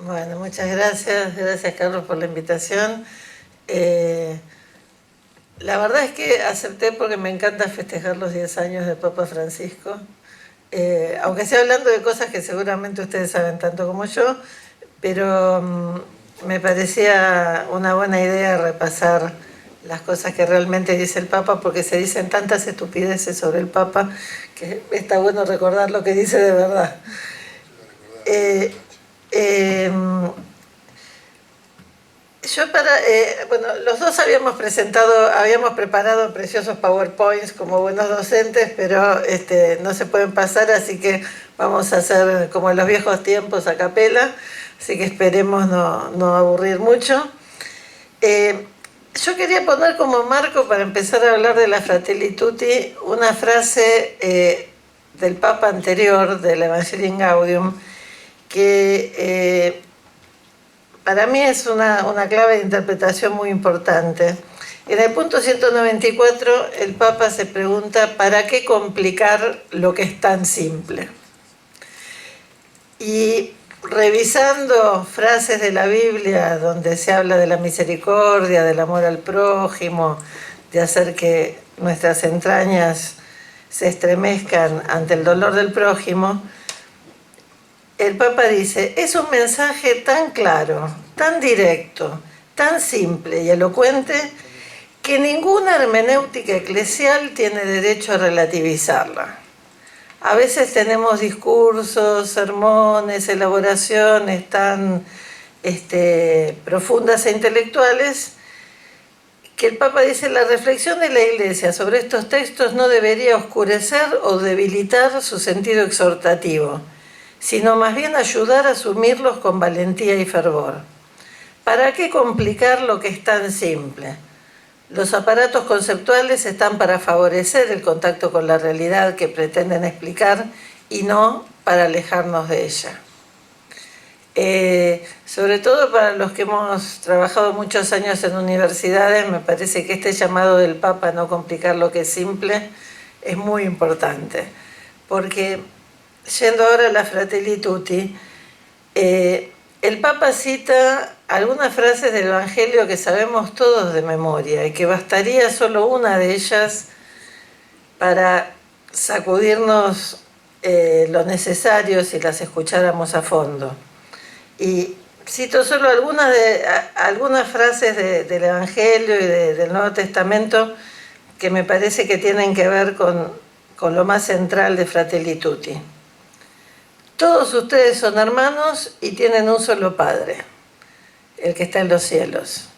Bueno, muchas gracias. Gracias, Carlos, por la invitación. Eh, la verdad es que acepté porque me encanta festejar los 10 años de Papa Francisco. Aunque sea hablando de cosas que seguramente ustedes saben tanto como yo, pero me parecía una buena idea repasar las cosas que realmente dice el Papa, porque se dicen tantas estupideces sobre el Papa que está bueno recordar lo que dice de verdad. Eh, eh, bueno, los dos habíamos preparado preciosos PowerPoints como buenos docentes, pero no se pueden pasar, así que vamos a hacer como en los viejos tiempos a capela, así que esperemos no aburrir mucho. Yo quería poner como marco para empezar a hablar de la Fratelli Tutti una frase del Papa anterior, del Evangelii Gaudium, que para mí es una clave de interpretación muy importante. En el punto 194 el Papa se pregunta ¿para qué complicar lo que es tan simple? Y revisando frases de la Biblia donde se habla de la misericordia, del amor al prójimo, de hacer que nuestras entrañas se estremezcan ante el dolor del prójimo, el Papa dice, es un mensaje tan claro, tan directo, tan simple y elocuente que ninguna hermenéutica eclesial tiene derecho a relativizarla. A veces tenemos discursos, sermones, elaboraciones tan profundas e intelectuales que el Papa dice, la reflexión de la Iglesia sobre estos textos no debería oscurecer o debilitar su sentido exhortativo, sino más bien ayudar a asumirlos con valentía y fervor. ¿Para qué complicar lo que es tan simple? Los aparatos conceptuales están para favorecer el contacto con la realidad que pretenden explicar y no para alejarnos de ella. Sobre todo para los que hemos trabajado muchos años en universidades, me parece que este llamado del Papa a no complicar lo que es simple es muy importante, porque yendo ahora a la Fratelli Tutti, el Papa cita algunas frases del Evangelio que sabemos todos de memoria y que bastaría solo una de ellas para sacudirnos lo necesario si las escucháramos a fondo. Y cito solo algunas frases del Evangelio y del Nuevo Testamento que me parece que tienen que ver con lo más central de Fratelli Tutti. Todos ustedes son hermanos y tienen un solo Padre, el que está en los cielos.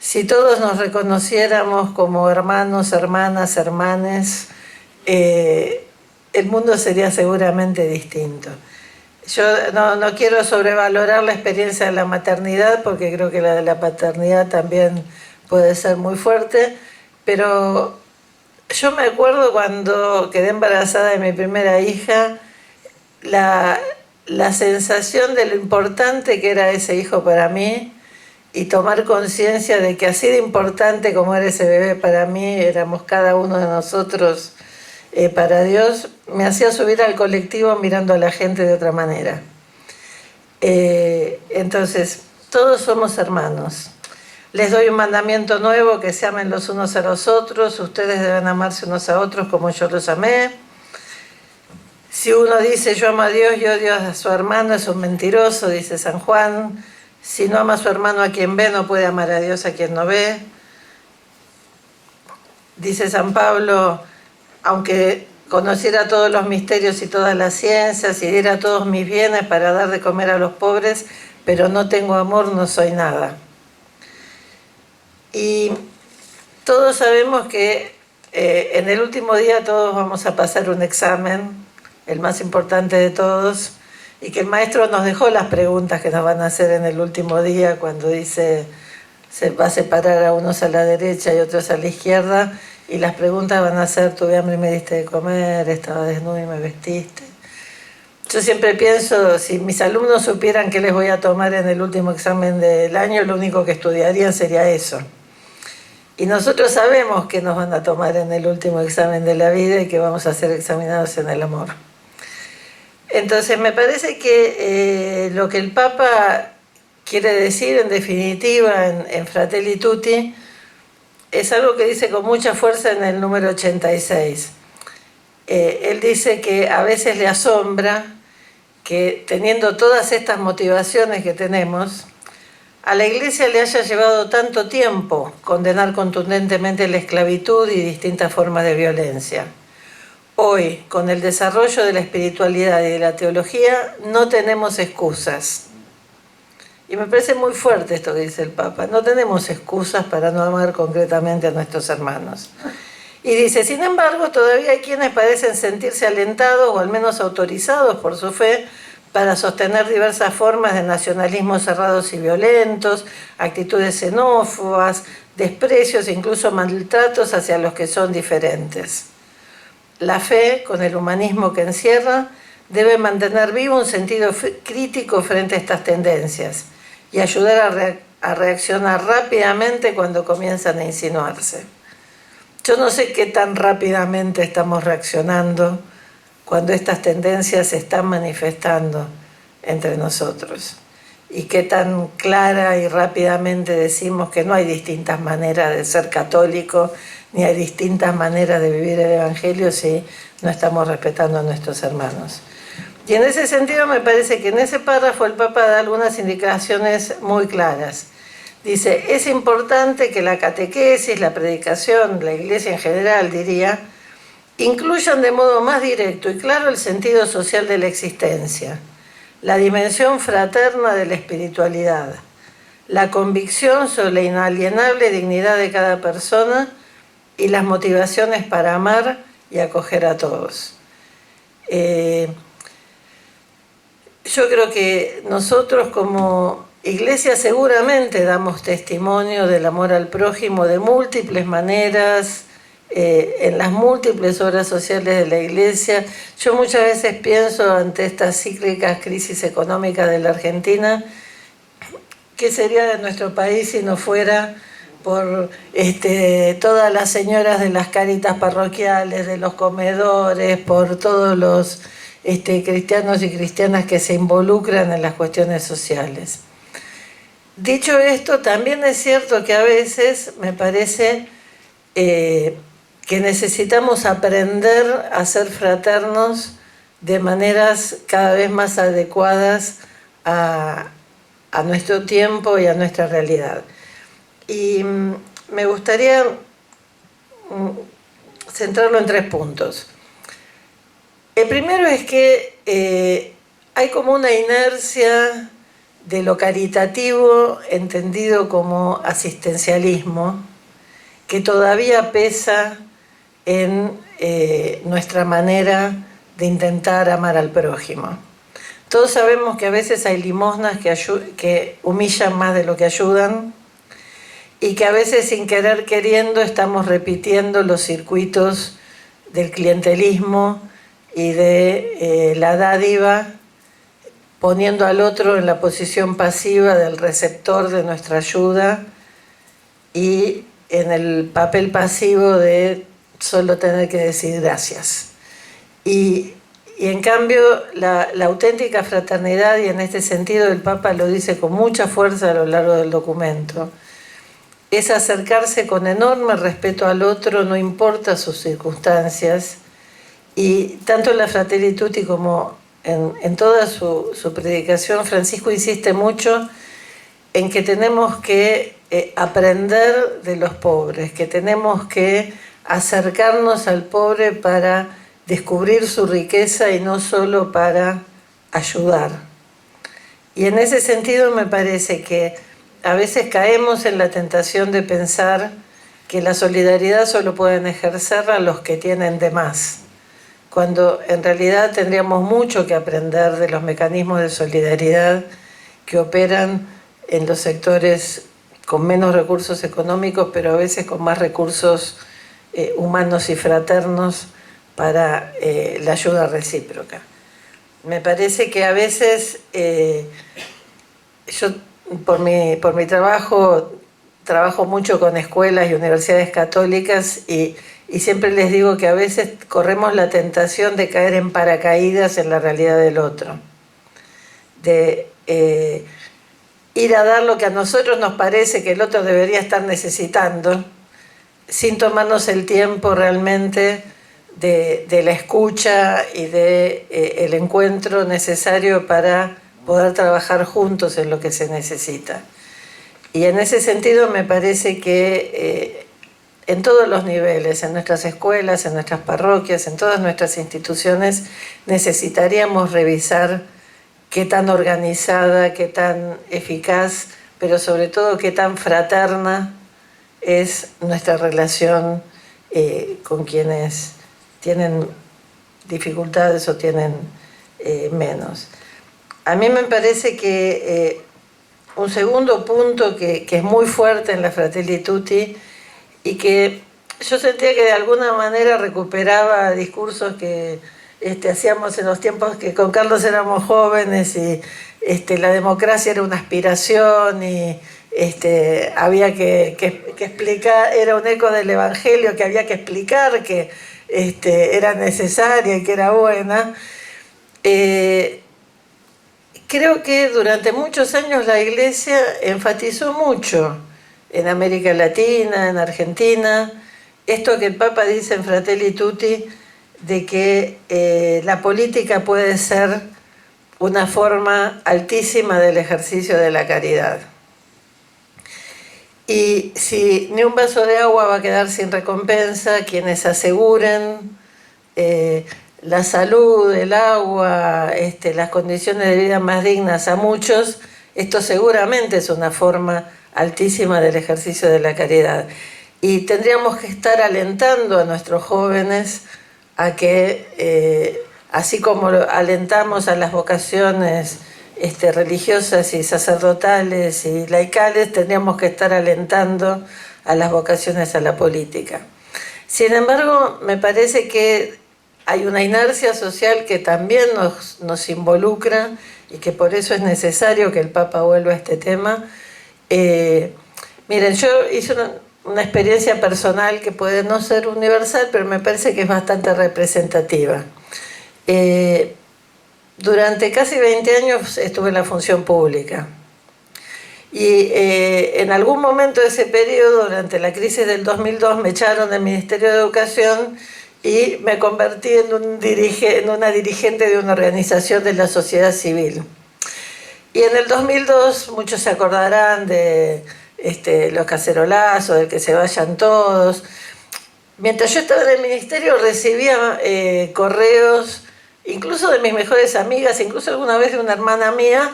Si todos nos reconociéramos como hermanos, hermanas, hermanes, el mundo sería seguramente distinto. Yo no quiero sobrevalorar la experiencia de la maternidad, porque creo que la de la paternidad también puede ser muy fuerte, pero yo me acuerdo cuando quedé embarazada de mi primera hija, la sensación de lo importante que era ese hijo para mí y tomar conciencia de que así de importante como era ese bebé para mí, éramos cada uno de nosotros para Dios, me hacía subir al colectivo mirando a la gente de otra manera. Entonces, todos somos hermanos. Les doy un mandamiento nuevo, que se amen los unos a los otros, ustedes deben amarse unos a otros como yo los amé. Si uno dice yo amo a Dios y odio a su hermano, es un mentiroso, dice San Juan. Si no ama a su hermano a quien ve, no puede amar a Dios a quien no ve. Dice San Pablo, aunque conociera todos los misterios y todas las ciencias y diera todos mis bienes para dar de comer a los pobres, pero no tengo amor, no soy nada. Y todos sabemos que en el último día todos vamos a pasar un examen, el más importante de todos, y que el maestro nos dejó las preguntas que nos van a hacer en el último día, cuando dice se va a separar a unos a la derecha y otros a la izquierda, y las preguntas van a ser, tuve hambre y me diste de comer, estaba desnudo y me vestiste. Yo siempre pienso, si mis alumnos supieran qué les voy a tomar en el último examen del año, lo único que estudiarían sería eso. Y nosotros sabemos que nos van a tomar en el último examen de la vida y que vamos a ser examinados en el amor. Entonces me parece que lo que el Papa quiere decir, en definitiva, en Fratelli Tutti, es algo que dice con mucha fuerza en el número 86. Él dice que a veces le asombra que, teniendo todas estas motivaciones que tenemos, a la Iglesia le haya llevado tanto tiempo condenar contundentemente la esclavitud y distintas formas de violencia. Hoy, con el desarrollo de la espiritualidad y de la teología, no tenemos excusas. Y me parece muy fuerte esto que dice el Papa. No tenemos excusas para no amar concretamente a nuestros hermanos. Y dice, sin embargo, todavía hay quienes parecen sentirse alentados o al menos autorizados por su fe para sostener diversas formas de nacionalismo cerrados y violentos, actitudes xenófobas, desprecios e incluso maltratos hacia los que son diferentes. La fe, con el humanismo que encierra, debe mantener vivo un sentido crítico frente a estas tendencias y ayudar a reaccionar rápidamente cuando comienzan a insinuarse. Yo no sé qué tan rápidamente estamos reaccionando cuando estas tendencias se están manifestando entre nosotros y qué tan clara y rápidamente decimos que no hay distintas maneras de ser católico ni hay distintas maneras de vivir el Evangelio si no estamos respetando a nuestros hermanos. Y en ese sentido me parece que en ese párrafo el Papa da algunas indicaciones muy claras. Dice, es importante que la catequesis, la predicación, la Iglesia en general, diría, incluyan de modo más directo y claro el sentido social de la existencia, la dimensión fraterna de la espiritualidad, la convicción sobre la inalienable dignidad de cada persona y las motivaciones para amar y acoger a todos. Yo creo que nosotros como Iglesia seguramente damos testimonio del amor al prójimo de múltiples maneras, en las múltiples obras sociales de la Iglesia. Yo muchas veces pienso ante estas cíclicas crisis económicas de la Argentina, ¿qué sería de nuestro país si no fuera por todas las señoras de las caritas parroquiales, de los comedores, por todos los cristianos y cristianas que se involucran en las cuestiones sociales? Dicho esto, también es cierto que a veces me parece que necesitamos aprender a ser fraternos de maneras cada vez más adecuadas a nuestro tiempo y a nuestra realidad. Y me gustaría centrarlo en 3 puntos. El primero es que hay como una inercia de lo caritativo entendido como asistencialismo que todavía pesa en nuestra manera de intentar amar al prójimo. Todos sabemos que a veces hay limosnas que humillan más de lo que ayudan y que a veces sin querer queriendo estamos repitiendo los circuitos del clientelismo y de la dádiva, poniendo al otro en la posición pasiva del receptor de nuestra ayuda y en el papel pasivo de solo tener que decir gracias. Y en cambio la auténtica fraternidad, y en este sentido el Papa lo dice con mucha fuerza a lo largo del documento, es acercarse con enorme respeto al otro, no importa sus circunstancias, y tanto en la Fratelli Tutti como en toda su predicación, Francisco insiste mucho en que tenemos que aprender de los pobres, que tenemos que acercarnos al pobre para descubrir su riqueza y no solo para ayudar. Y en ese sentido me parece que a veces caemos en la tentación de pensar que la solidaridad solo pueden ejercerla los que tienen de más, cuando en realidad tendríamos mucho que aprender de los mecanismos de solidaridad que operan en los sectores con menos recursos económicos, pero a veces con más recursos humanos y fraternos para la ayuda recíproca. Me parece que a veces yo por mi trabajo mucho con escuelas y universidades católicas y siempre les digo que a veces corremos la tentación de caer en paracaídas en la realidad del otro, de ir a dar lo que a nosotros nos parece que el otro debería estar necesitando, sin tomarnos el tiempo realmente de la escucha y el encuentro necesario para poder trabajar juntos en lo que se necesita. Y en ese sentido me parece que en todos los niveles, en nuestras escuelas, en nuestras parroquias, en todas nuestras instituciones, necesitaríamos revisar qué tan organizada, qué tan eficaz, pero sobre todo qué tan fraterna es nuestra relación con quienes tienen dificultades o tienen menos. A mí me parece que un segundo punto que es muy fuerte en la Fratelli Tutti y que yo sentía que de alguna manera recuperaba discursos que hacíamos en los tiempos que con Carlos éramos jóvenes y la democracia era una aspiración y había que explicar, era un eco del Evangelio que había que explicar que era necesaria y que era buena. Creo que durante muchos años la Iglesia enfatizó mucho en América Latina, en Argentina, esto que el Papa dice en Fratelli Tutti, de que la política puede ser una forma altísima del ejercicio de la caridad. Y si ni un vaso de agua va a quedar sin recompensa, quienes aseguren la salud, el agua, las condiciones de vida más dignas a muchos, esto seguramente es una forma altísima del ejercicio de la caridad. Y tendríamos que estar alentando a nuestros jóvenes a que, así como alentamos a las vocaciones religiosas y sacerdotales y laicales, tendríamos que estar alentando a las vocaciones a la política. Sin embargo, me parece que hay una inercia social que también nos involucra y que por eso es necesario que el Papa vuelva a este tema. Miren, yo hice una experiencia personal que puede no ser universal, pero me parece que es bastante representativa. Durante casi 20 años estuve en la función pública. Y en algún momento de ese periodo, durante la crisis del 2002, me echaron del Ministerio de Educación y me convertí en una dirigente de una organización de la sociedad civil. Y en el 2002, muchos se acordarán de los cacerolazos, de que se vayan todos. Mientras yo estaba en el ministerio recibía correos, incluso de mis mejores amigas, incluso alguna vez de una hermana mía,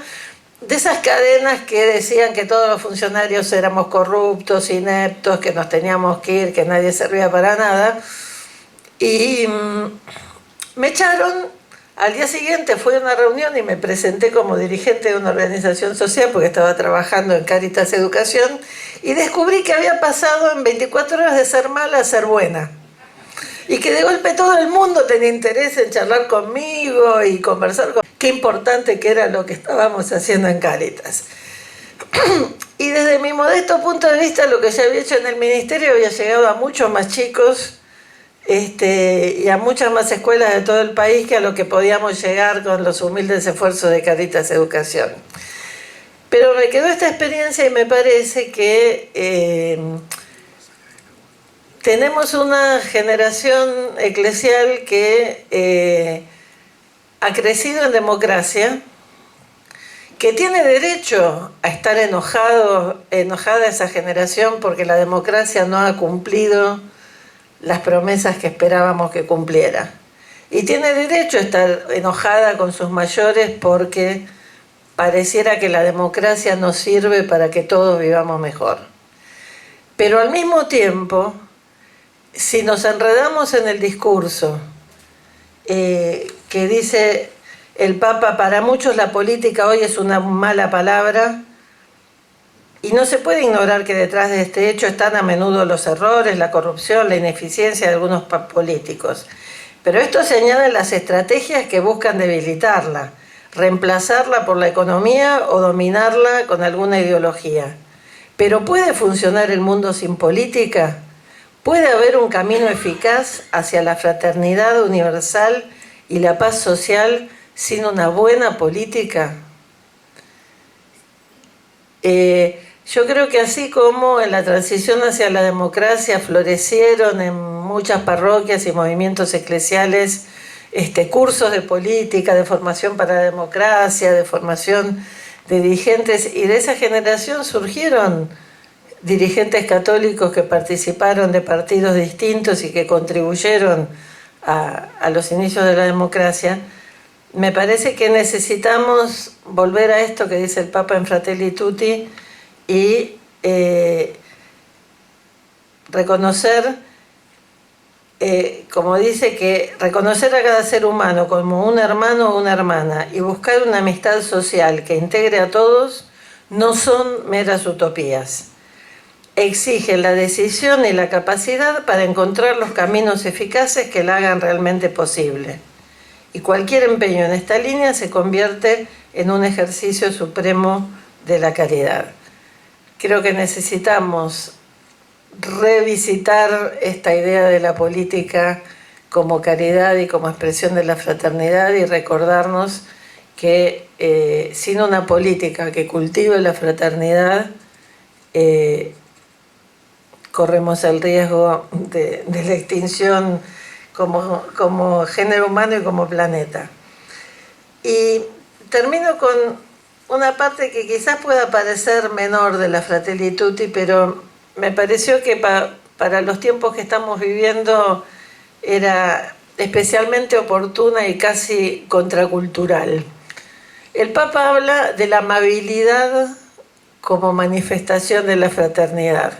de esas cadenas que decían que todos los funcionarios éramos corruptos, ineptos, que nos teníamos que ir, que nadie servía para nada. Y me echaron. Al día siguiente fui a una reunión y me presenté como dirigente de una organización social porque estaba trabajando en Cáritas Educación y descubrí que había pasado en 24 horas de ser mala a ser buena. Y que de golpe todo el mundo tenía interés en charlar conmigo y conversar con qué importante que era lo que estábamos haciendo en Cáritas. Y desde mi modesto punto de vista, lo que ya había hecho en el ministerio había llegado a muchos más chicos y a muchas más escuelas de todo el país que a lo que podíamos llegar con los humildes esfuerzos de Cáritas Educación. Pero me quedó esta experiencia y me parece que tenemos una generación eclesial que ha crecido en democracia, que tiene derecho a estar enojada esa generación porque la democracia no ha cumplido las promesas que esperábamos que cumpliera. Y tiene derecho a estar enojada con sus mayores porque pareciera que la democracia nos sirve para que todos vivamos mejor. Pero al mismo tiempo, si nos enredamos en el discurso que dice el Papa, para muchos la política hoy es una mala palabra, y no se puede ignorar que detrás de este hecho están a menudo los errores, la corrupción, la ineficiencia de algunos políticos. Pero esto se añade a las estrategias que buscan debilitarla, reemplazarla por la economía o dominarla con alguna ideología. ¿Pero puede funcionar el mundo sin política? ¿Puede haber un camino eficaz hacia la fraternidad universal y la paz social sin una buena política? Yo creo que así como en la transición hacia la democracia florecieron en muchas parroquias y movimientos eclesiales cursos de política, de formación para la democracia, de formación de dirigentes, y de esa generación surgieron dirigentes católicos que participaron de partidos distintos y que contribuyeron a los inicios de la democracia. Me parece que necesitamos volver a esto que dice el Papa en Fratelli Tutti y reconocer, como dice, que reconocer a cada ser humano como un hermano o una hermana y buscar una amistad social que integre a todos no son meras utopías. Exigen la decisión y la capacidad para encontrar los caminos eficaces que la hagan realmente posible. Y cualquier empeño en esta línea se convierte en un ejercicio supremo de la caridad. Creo que necesitamos revisitar esta idea de la política como caridad y como expresión de la fraternidad y recordarnos que sin una política que cultive la fraternidad corremos el riesgo de la extinción como género humano y como planeta. Y termino con una parte que quizás pueda parecer menor de la Fratelli Tutti, pero me pareció que para los tiempos que estamos viviendo era especialmente oportuna y casi contracultural. El Papa habla de la amabilidad como manifestación de la fraternidad.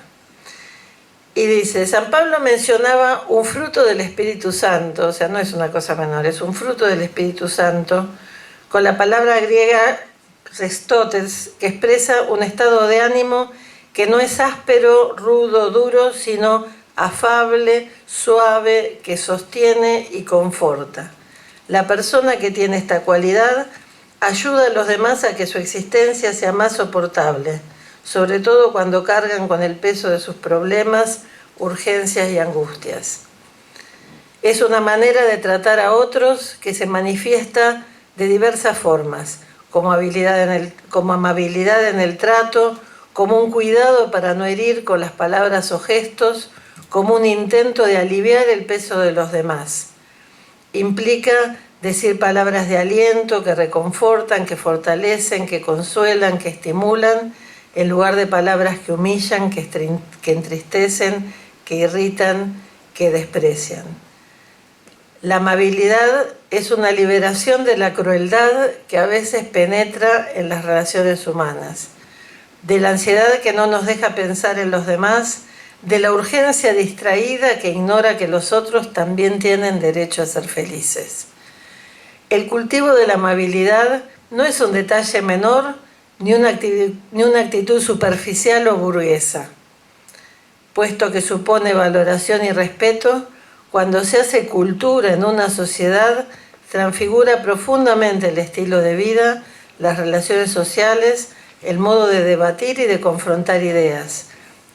Y dice, San Pablo mencionaba un fruto del Espíritu Santo, o sea, no es una cosa menor, es un fruto del Espíritu Santo, con la palabra griega restotes, que expresa un estado de ánimo que no es áspero, rudo, duro, sino afable, suave, que sostiene y conforta. La persona que tiene esta cualidad ayuda a los demás a que su existencia sea más soportable, sobre todo cuando cargan con el peso de sus problemas, urgencias y angustias. Es una manera de tratar a otros que se manifiesta de diversas formas, como amabilidad en el trato, como un cuidado para no herir con las palabras o gestos, como un intento de aliviar el peso de los demás. Implica decir palabras de aliento que reconfortan, que fortalecen, que consuelan, que estimulan, en lugar de palabras que humillan, que entristecen, que irritan, que desprecian. La amabilidad es una liberación de la crueldad que a veces penetra en las relaciones humanas, de la ansiedad que no nos deja pensar en los demás, de la urgencia distraída que ignora que los otros también tienen derecho a ser felices. El cultivo de la amabilidad no es un detalle menor ni una actitud superficial o burguesa, puesto que supone valoración y respeto. Cuando se hace cultura en una sociedad, transfigura profundamente el estilo de vida, las relaciones sociales, el modo de debatir y de confrontar ideas,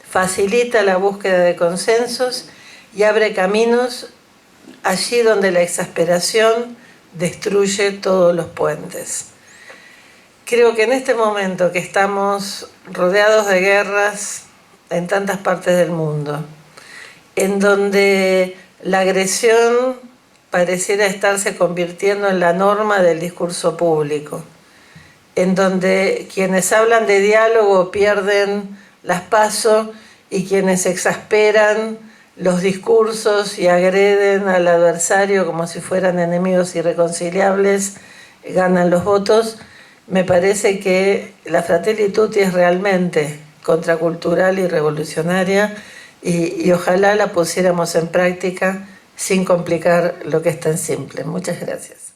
facilita la búsqueda de consensos y abre caminos allí donde la exasperación destruye todos los puentes. Creo que en este momento que estamos rodeados de guerras en tantas partes del mundo, en donde la agresión pareciera estarse convirtiendo en la norma del discurso público, en donde quienes hablan de diálogo pierden las PASO y quienes exasperan los discursos y agreden al adversario como si fueran enemigos irreconciliables, ganan los votos. Me parece que la Fratelli Tutti es realmente contracultural y revolucionaria y ojalá la pusiéramos en práctica sin complicar lo que es tan simple. Muchas gracias.